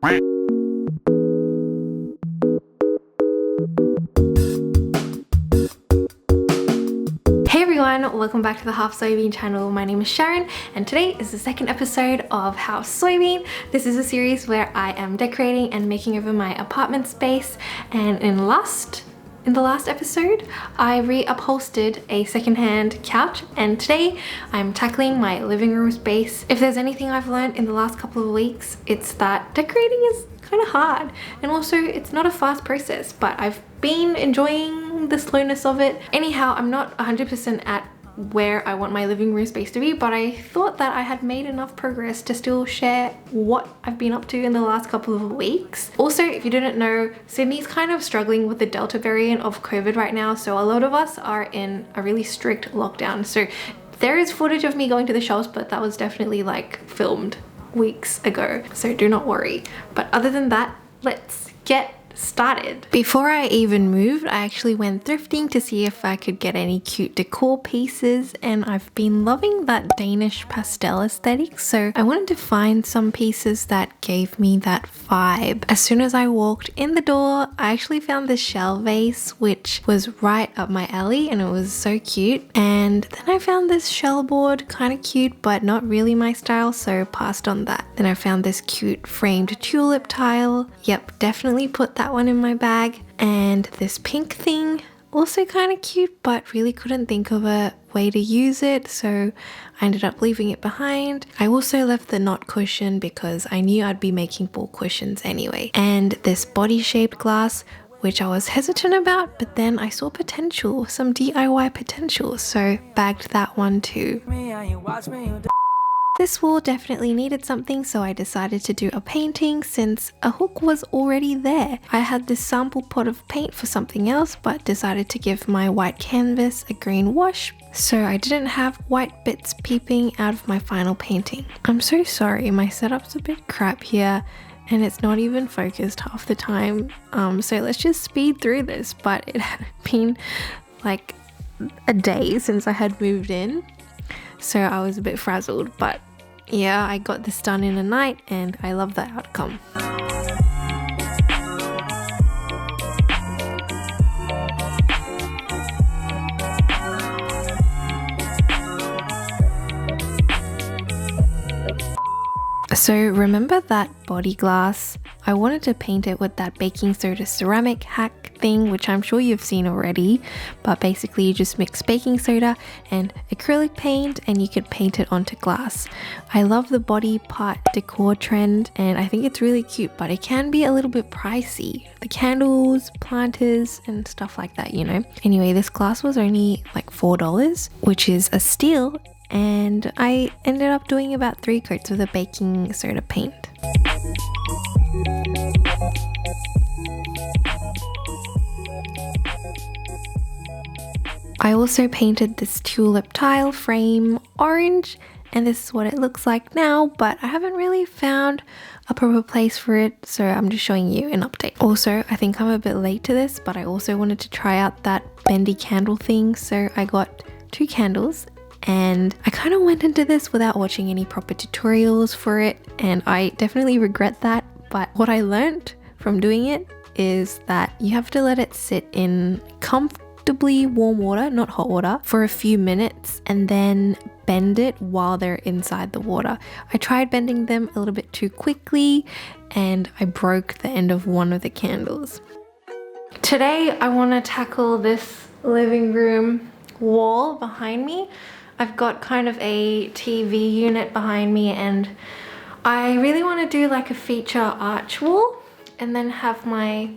Hey everyone, welcome back to the Half Soybean channel. My name is Sharon and today is the second episode of Half Soybean. This is a series where I am decorating and making over my apartment space, and in the last episode I reupholstered a secondhand couch, and today I'm tackling my living room space. If there's anything I've learned in the last couple of weeks, it's that decorating is kind of hard, and also it's not a fast process, but I've been enjoying the slowness of it. Anyhow, I'm not 100% at where I want my living room space to be, but I thought that I had made enough progress to still share what I've been up to in the last couple of weeks. Also, if you didn't know, Sydney's kind of struggling with the Delta variant of COVID right now, so a lot of us are in a really strict lockdown. So there is footage of me going to the shops, but that was definitely like filmed weeks ago, so do not worry. But other than that, let's get started. Before I even moved, I actually went thrifting to see if I could get any cute decor pieces, and I've been loving that Danish pastel aesthetic, so I wanted to find some pieces that gave me that vibe. As soon as I walked in the door, I actually found this shell vase which was right up my alley and it was so cute, and then I found this shell board, kind of cute but not really my style, so passed on that. Then I found this cute framed tulip tile. Yep, definitely put that one in my bag. And this pink thing, also kind of cute but really couldn't think of a way to use it, so I ended up leaving it behind. I also left the knot cushion because I knew I'd be making full cushions anyway. And this body shaped glass, which I was hesitant about, but then I saw potential, some DIY potential, so bagged that one too. This wall definitely needed something, so I decided to do a painting since a hook was already there. I had this sample pot of paint for something else, but decided to give my white canvas a green wash, so I didn't have white bits peeping out of my final painting. I'm so sorry, my setup's a bit crap here and it's not even focused half the time, so let's just speed through this. But it had been like a day since I had moved in, so I was a bit frazzled, but yeah, I got this done in a night and I love the outcome. So remember that body glass? I wanted to paint it with that baking soda ceramic hack thing, which I'm sure you've seen already, but basically you just mix baking soda and acrylic paint and you could paint it onto glass. I love the body part decor trend and I think it's really cute, but it can be a little bit pricey. The candles, planters and stuff like that, you know. Anyway, this glass was only like $4, which is a steal, and I ended up doing about 3 coats of the baking soda paint. I also painted this tulip tile frame orange, and this is what it looks like now, but I haven't really found a proper place for it, so I'm just showing you an update. Also, I think I'm a bit late to this, but I also wanted to try out that bendy candle thing, so I got 2 candles. And I kind of went into this without watching any proper tutorials for it, and I definitely regret that. But what I learned from doing it is that you have to let it sit in comfortably warm water, not hot water, for a few minutes and then bend it while they're inside the water. I tried bending them a little bit too quickly and I broke the end of one of the candles. Today I want to tackle this living room wall behind me. I've got kind of a TV unit behind me and I really want to do like a feature arch wall and then have my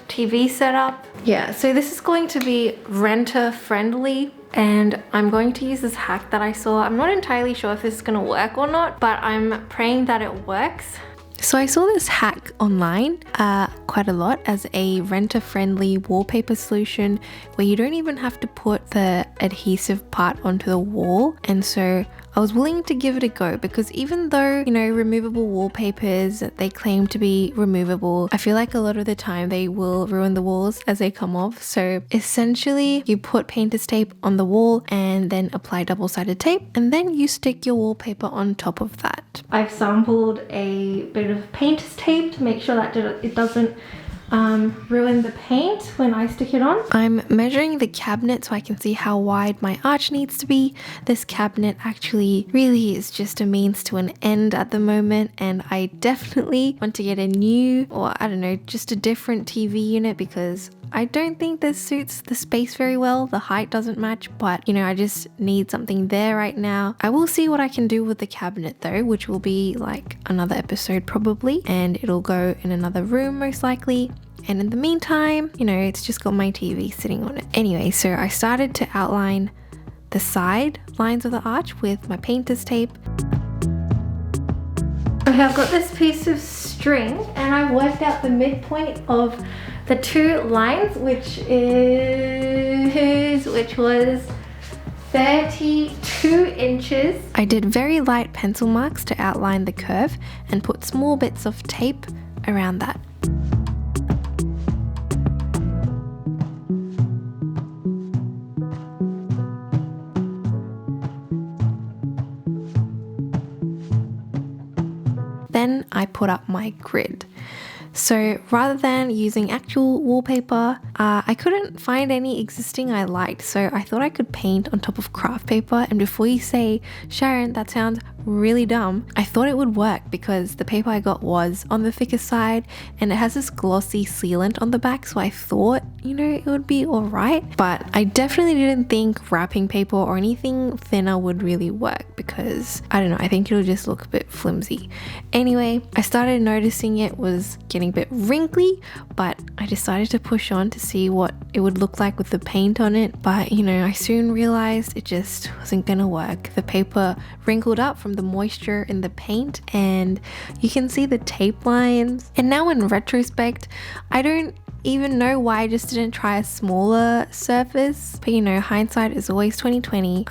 TV set up. Yeah, so this is going to be renter friendly and I'm going to use this hack that I saw. I'm not entirely sure if this is going to work or not, but I'm praying that it works. So I saw this hack online quite a lot as a renter-friendly wallpaper solution where you don't even have to put the adhesive part onto the wall. And so I was willing to give it a go, because even though, you know, removable wallpapers, they claim to be removable, I feel like a lot of the time they will ruin the walls as they come off. So essentially you put painter's tape on the wall and then apply double-sided tape, and then you stick your wallpaper on top of that. I've sampled a bit of painter's tape to make sure that it doesn't ruin the paint when I stick it on. I'm measuring the cabinet so I can see how wide my arch needs to be. This cabinet actually really is just a means to an end at the moment, and I definitely want to get a new, or I don't know, just a different TV unit, because I don't think this suits the space very well. The height doesn't match, but you know, I just need something there right now. I will see what I can do with the cabinet though, which will be like another episode probably, and it'll go in another room most likely. And in the meantime, you know, it's just got my TV sitting on it. Anyway, so I started to outline the side lines of the arch with my painter's tape. Okay, I've got this piece of string and I worked out the midpoint of the two lines, which was 32 inches. I did very light pencil marks to outline the curve and put small bits of tape around that. Then I put up my grid. So rather than using actual wallpaper, I couldn't find any existing I liked, so I thought I could paint on top of craft paper. And before you say, Sharon, that sounds really dumb, I thought it would work because the paper I got was on the thicker side and it has this glossy sealant on the back, so I thought, you know, it would be alright. But I definitely didn't think wrapping paper or anything thinner would really work, because I don't know, I think it'll just look a bit flimsy. Anyway, I started noticing it was getting a bit wrinkly, but I decided to push on to see what it would look like with the paint on it. But you know, I soon realized it just wasn't gonna work. The paper wrinkled up from the moisture in the paint, and you can see the tape lines. And now in retrospect, I don't even know why I just didn't try a smaller surface, but you know, hindsight is always 2020.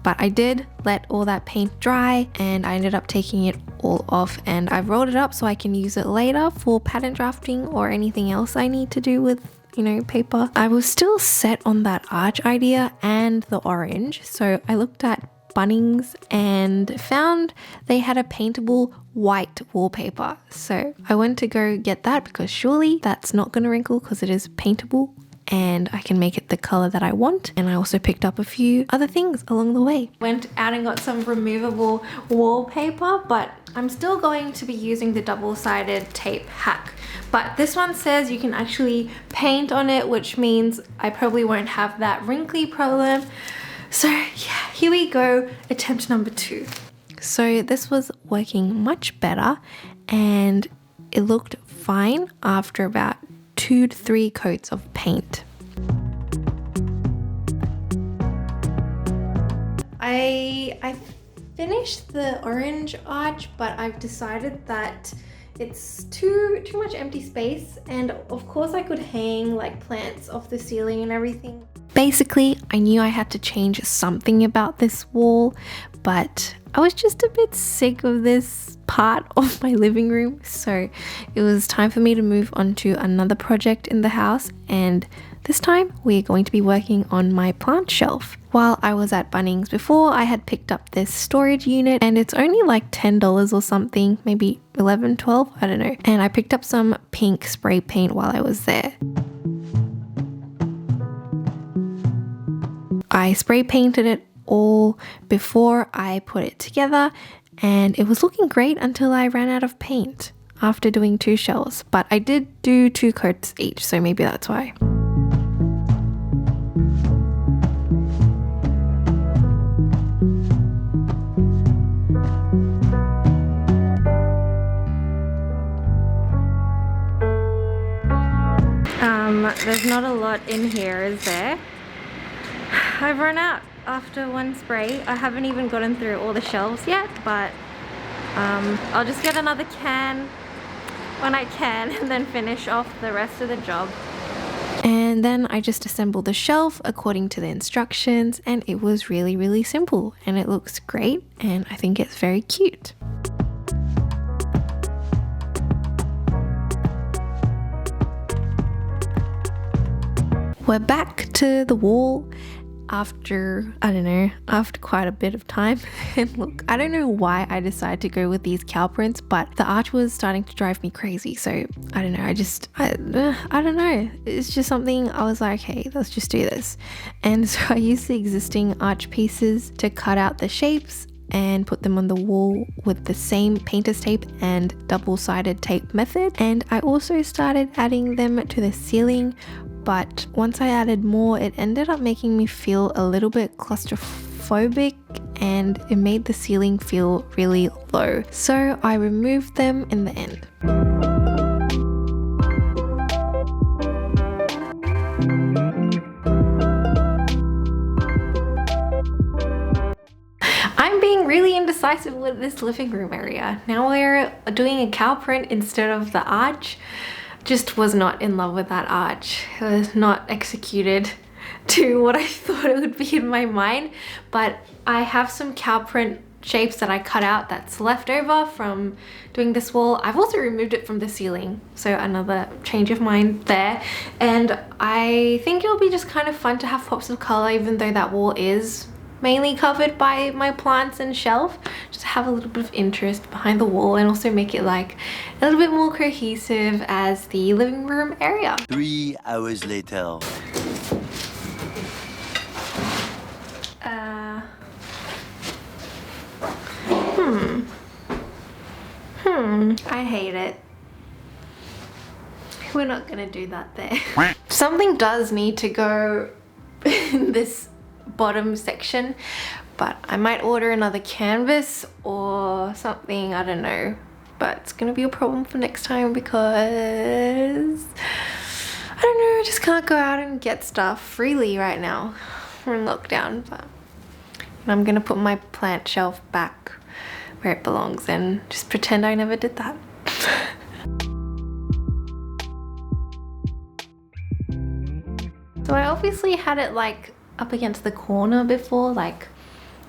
But I did let all that paint dry and I ended up taking it all off, and I've rolled it up so I can use it later for pattern drafting or anything else I need to do with, you know, paper. I was still set on that arch idea and the orange, so I looked at Bunnings and found they had a paintable white wallpaper. So I went to go get that because surely that's not going to wrinkle because it is paintable and I can make it the color that I want. And I also picked up a few other things along the way. Went out and got some removable wallpaper, but I'm still going to be using the double-sided tape hack. But this one says you can actually paint on it, which means I probably won't have that wrinkly problem. So yeah, here we go, attempt number 2. So this was working much better and it looked fine after about 2 to 3 coats of paint. I finished the orange arch, but I've decided that it's too much empty space, and of course I could hang like plants off the ceiling and everything. Basically, I knew I had to change something about this wall, but I was just a bit sick of this part of my living room, so it was time for me to move on to another project in the house, and this time we're going to be working on my plant shelf. While I was at Bunnings before, I had picked up this storage unit and it's only like $10 or something, maybe 11, 12, I don't know. And I picked up some pink spray paint while I was there. I spray painted it all before I put it together, and it was looking great until I ran out of paint after doing 2 shelves. But I did do 2 coats each, so maybe that's why. There's not a lot in here, is there? I've run out after 1 spray. I haven't even gotten through all the shelves yet, but I'll just get another can when I can and then finish off the rest of the job. And then I just assembled the shelf according to the instructions, and it was really, really simple, and it looks great, and I think it's very cute. We're back to the wall after, I don't know, after quite a bit of time. And look, I don't know why I decided to go with these cow prints, but the arch was starting to drive me crazy. So I don't know, I don't know. It's just something I was like, hey, let's just do this. And so I used the existing arch pieces to cut out the shapes and put them on the wall with the same painter's tape and double-sided tape method. And I also started adding them to the ceiling, but once I added more, it ended up making me feel a little bit claustrophobic, and it made the ceiling feel really low. So I removed them in the end. I'm being really indecisive with this living room area. Now we're doing a cow print instead of the arch. Just was not in love with that arch. It was not executed to what I thought it would be in my mind, but I have some cow print shapes that I cut out that's left over from doing this wall. I've also removed it from the ceiling, so another change of mind there. And I think it'll be just kind of fun to have pops of color, even though that wall is mainly covered by my plants and shelf, just have a little bit of interest behind the wall and also make it like a little bit more cohesive as the living room area. 3 hours later. I hate it. We're not gonna do that there. Something does need to go in this bottom section, but I might order another canvas or something, I don't know, but it's gonna be a problem for next time because I don't know, I just can't go out and get stuff freely right now. We're in lockdown, but I'm gonna put my plant shelf back where it belongs and just pretend I never did that. So I obviously had it like up against the corner before, like,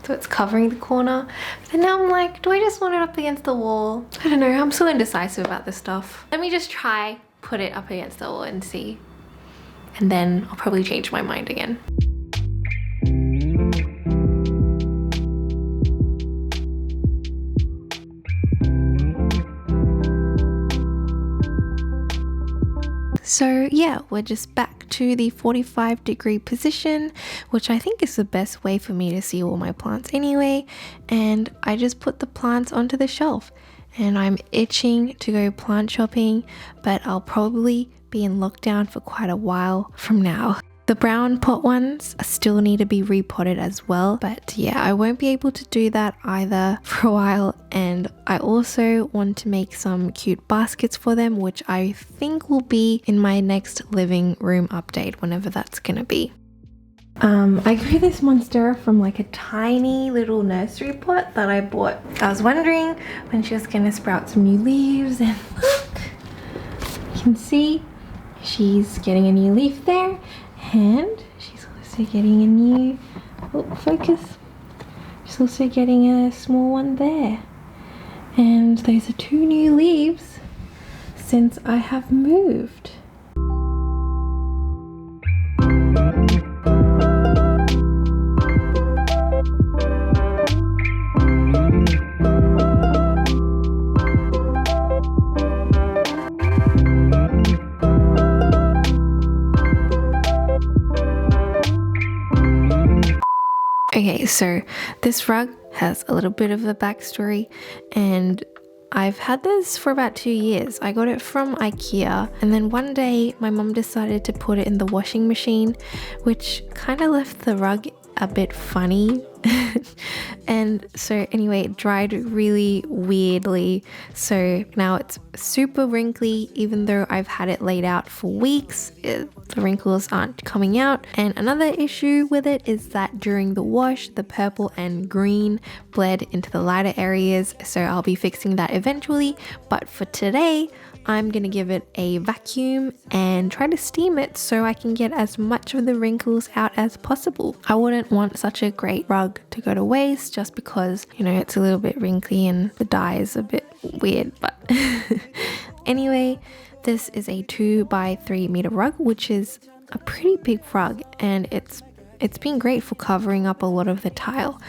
so it's covering the corner. But now I'm like, do I just want it up against the wall? I don't know, I'm so indecisive about this stuff. Let me just try put it up against the wall and see. And then I'll probably change my mind again. So yeah, we're just back to the 45-degree position, which I think is the best way for me to see all my plants anyway. And I just put the plants onto the shelf, and I'm itching to go plant shopping, but I'll probably be in lockdown for quite a while from now. The brown pot ones still need to be repotted as well, but yeah, I won't be able to do that either for a while. And I also want to make some cute baskets for them, which I think will be in my next living room update, whenever that's gonna be. I grew this monstera from like a tiny little nursery pot that I bought. I was wondering when she was gonna sprout some new leaves, and look, you can see she's getting a new leaf there. And she's also getting a new, focus. She's also getting a small one there. And those are 2 new leaves since I have moved. Okay, so this rug has a little bit of a backstory, and I've had this for about 2 years. I got it from IKEA, and then one day my mum decided to put it in the washing machine, which kind of left the rug a bit funny And so anyway, it dried really weirdly, so now it's super wrinkly. Even though I've had it laid out for weeks, the wrinkles aren't coming out. And another issue with it is that during the wash, the purple and green bled into the lighter areas, so I'll be fixing that eventually. But for today, I'm gonna give it a vacuum and try to steam it so I can get as much of the wrinkles out as possible. I wouldn't want such a great rug to go to waste just because, you know, it's a little bit wrinkly and the dye is a bit weird, but anyway, this is a 2 by 3 meter rug, which is a pretty big rug, and it's been great for covering up a lot of the tile.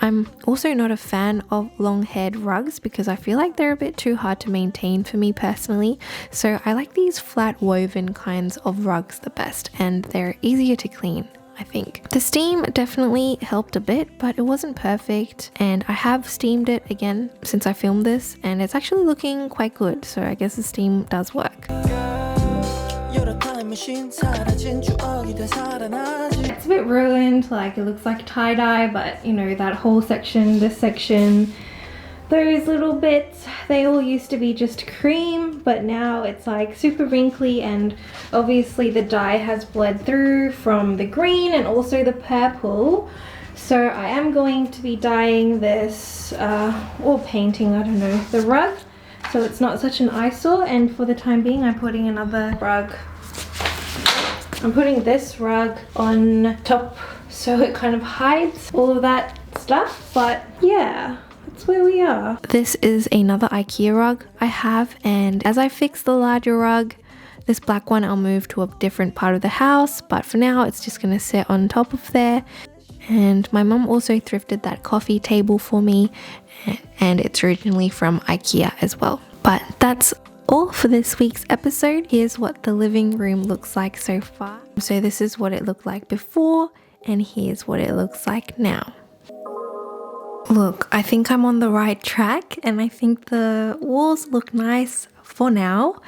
I'm also not a fan of long haired rugs because I feel like they're a bit too hard to maintain for me personally. So I like these flat woven kinds of rugs the best, and they're easier to clean, I think. The steam definitely helped a bit, but it wasn't perfect, and I have steamed it again since I filmed this, and it's actually looking quite good, so I guess the steam does work. It's a bit ruined, like it looks like tie-dye, but you know, that whole section, this section, those little bits, they all used to be just cream, but now it's like super wrinkly, and obviously the dye has bled through from the green and also the purple. So I am going to be dyeing this, or painting, I don't know, the rug, so it's not such an eyesore. And for the time being, I'm putting another rug. I'm putting this rug on top so it kind of hides all of that stuff, but yeah, that's where we are. This is another IKEA rug I have, and as I fix the larger rug, this black one I'll move to a different part of the house, but for now it's just gonna sit on top of there. And my mum also thrifted that coffee table for me, and it's originally from IKEA as well. But that's all for this week's episode. Here's what the living room looks like so far. So this is what it looked like before, and here's what it looks like now. Look, I think I'm on the right track, and I think the walls look nice for now.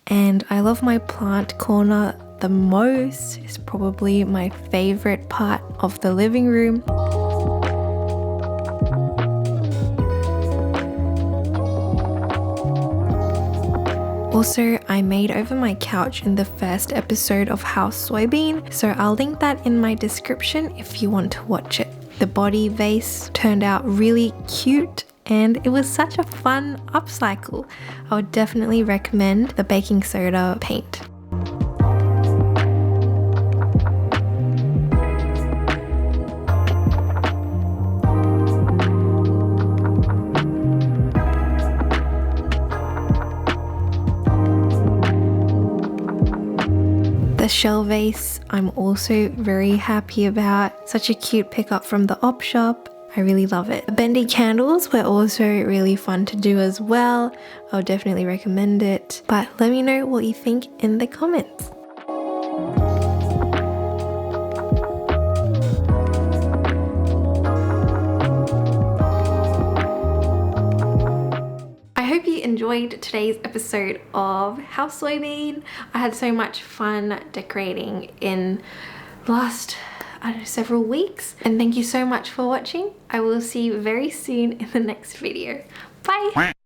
And I love my plant corner the most. It's probably my favorite part of the living room. Also, I made over my couch in the first episode of SOYBEAN, so I'll link that in my description if you want to watch it. The body vase turned out really cute, and it was such a fun upcycle. I would definitely recommend the baking soda paint. The shell vase I'm also very happy about. Such a cute pickup from the op shop. I really love it. The bendy candles were also really fun to do as well. I would definitely recommend it. But let me know what you think in the comments. Enjoyed today's episode of SOYBEAN. I had so much fun decorating in the last, I don't know, several weeks, and thank you so much for watching. I will see you very soon in the next video. Bye!